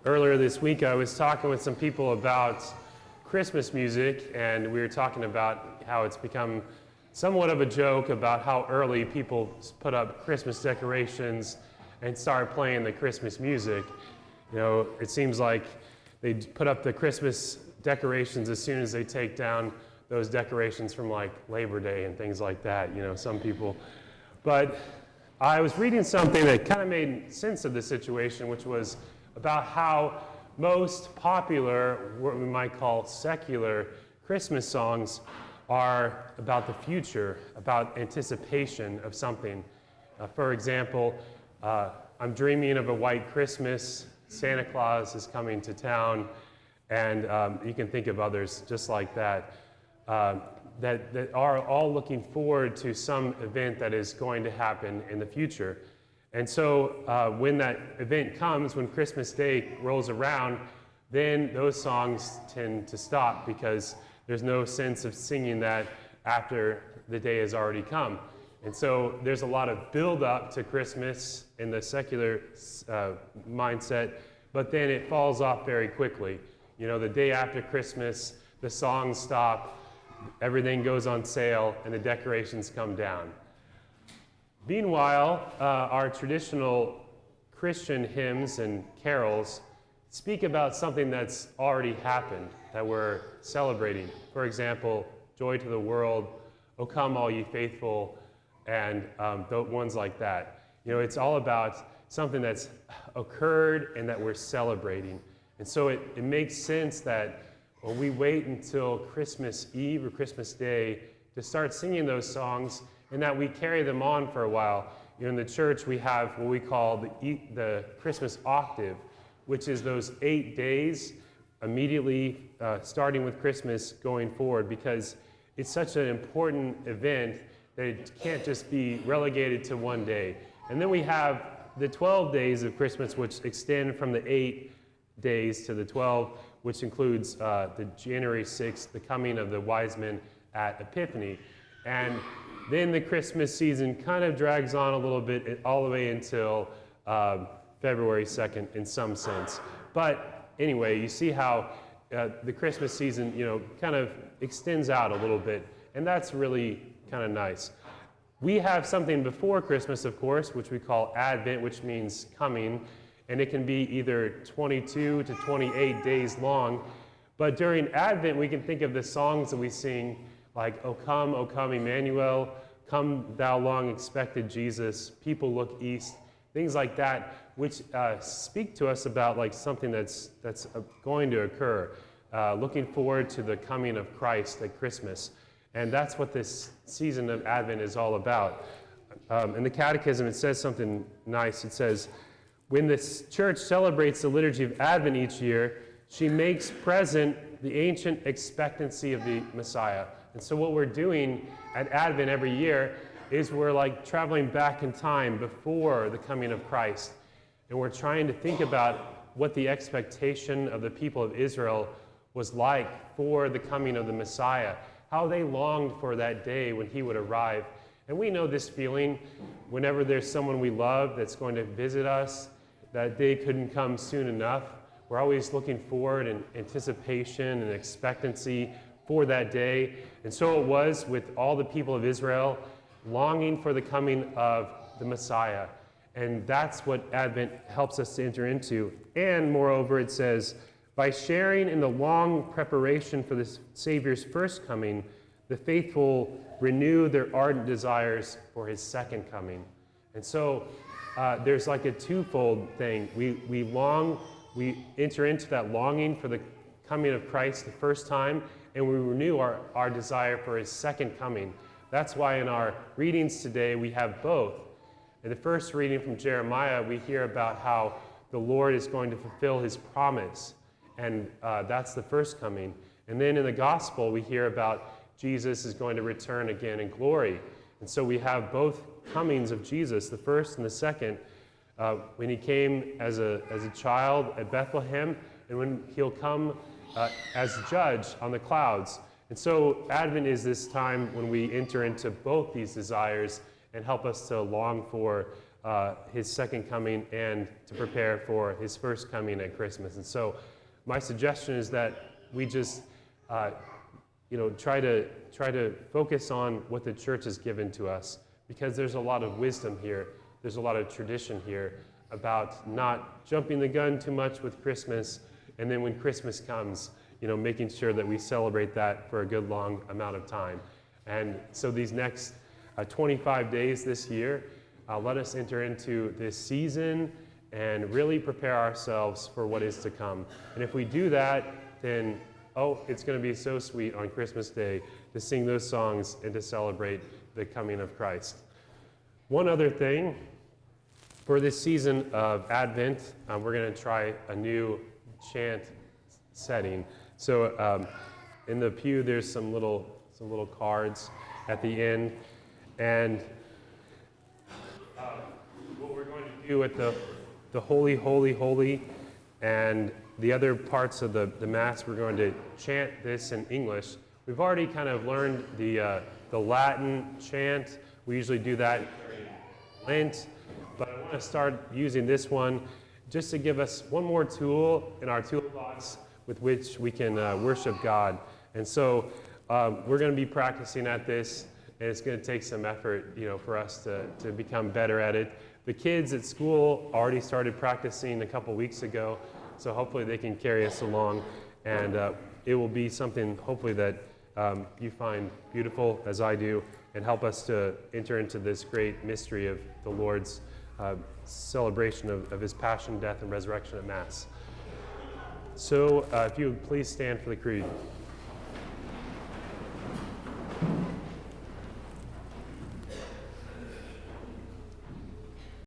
Earlier this week, I was talking with some people about Christmas music, and we were talking about how it's become somewhat of a joke about how early people put up Christmas decorations and start playing the Christmas music. You know, it seems like they put up the Christmas decorations as soon as they take down those decorations from like Labor Day and things like that, you know, some people. But I was reading something that kind of made sense of the situation, which was about how most popular, what we might call secular Christmas songs are about the future, about anticipation of something. For example, I'm dreaming of a white Christmas, Santa Claus is coming to town, and you can think of others just like that, that are all looking forward to some event that is going to happen in the future. And so when that event comes, when Christmas Day rolls around, then those songs tend to stop because there's no sense of singing that after the day has already come. And so there's a lot of build up to Christmas in the secular mindset, but then it falls off very quickly. You know, the day after Christmas, the songs stop, everything goes on sale, and the decorations come down. Meanwhile, our traditional Christian hymns and carols speak about something that's already happened, that we're celebrating. For example, Joy to the World, O Come All Ye Faithful, and ones like that. You know, it's all about something that's occurred and that we're celebrating. And so it makes sense that when we wait until Christmas Eve or Christmas Day to start singing those songs, and that we carry them on for a while. You know, in the church, we have what we call the Christmas octave, which is those 8 days immediately starting with Christmas going forward, because it's such an important event that it can't just be relegated to one day. And then we have the 12 days of Christmas, which extend from the 8 days to the 12, which includes the January 6th, the coming of the wise men at Epiphany. And then the Christmas season kind of drags on a little bit all the way until February 2nd in some sense. But anyway, you see how the Christmas season, you know, kind of extends out a little bit, and that's really kind of nice. We have something before Christmas, of course, which we call Advent, which means coming, and it can be either 22 to 28 days long. But during Advent, we can think of the songs that we sing, like, O come, Emmanuel, come thou long expected Jesus, people look east, things like that, which speak to us about like something that's going to occur, looking forward to the coming of Christ at Christmas. And that's what this season of Advent is all about. In the Catechism, it says something nice. It says, when the church celebrates the liturgy of Advent each year, she makes present the ancient expectancy of the Messiah. And so what we're doing at Advent every year is we're like traveling back in time before the coming of Christ. And we're trying to think about what the expectation of the people of Israel was like for the coming of the Messiah, how they longed for that day when he would arrive. And we know this feeling whenever there's someone we love that's going to visit us, that day couldn't come soon enough. We're always looking forward in anticipation and expectancy for that day. And so it was with all the people of Israel longing for the coming of the Messiah. And that's what Advent helps us to enter into. And moreover, it says, by sharing in the long preparation for the Savior's first coming, the faithful renew their ardent desires for his second coming. And so there's like a twofold thing. We enter into that longing for the coming of Christ the first time, and we renew our desire for his second coming. That's why in our readings today we have both. In the first reading from Jeremiah, we hear about how the Lord is going to fulfill his promise, and that's the first coming. And then in the gospel, we hear about Jesus is going to return again in glory. And so we have both comings of Jesus, the first and the second, when he came as a child at Bethlehem, and when he'll come as judge on the clouds. And so Advent is this time when we enter into both these desires and help us to long for his second coming and to prepare for his first coming at Christmas. And so my suggestion is that we just try to focus on what the church has given to us, because there's a lot of wisdom here, there's a lot of tradition here about not jumping the gun too much with Christmas, and then when Christmas comes, making sure that we celebrate that for a good long amount of time. And so these next 25 days this year, let us enter into this season and really prepare ourselves for what is to come. And if we do that, then, it's going to be so sweet on Christmas Day to sing those songs and to celebrate the coming of Christ. One other thing, for this season of Advent, we're going to try a new chant setting. So in the pew, there's some little cards at the end, and what we're going to do with the Holy, Holy, Holy, and the other parts of the Mass, we're going to chant this in English. We've already kind of learned the Latin chant. We usually do that during Lent, but I want to start using this one just to give us one more tool in our toolbox with which we can worship God. And so we're going to be practicing at this, and it's going to take some effort, for us to become better at it. The kids at school already started practicing a couple weeks ago, so hopefully they can carry us along, and it will be something hopefully that you find beautiful as I do, and help us to enter into this great mystery of the Lord's celebration of his passion, death, and resurrection at Mass. So if you would please stand for the Creed.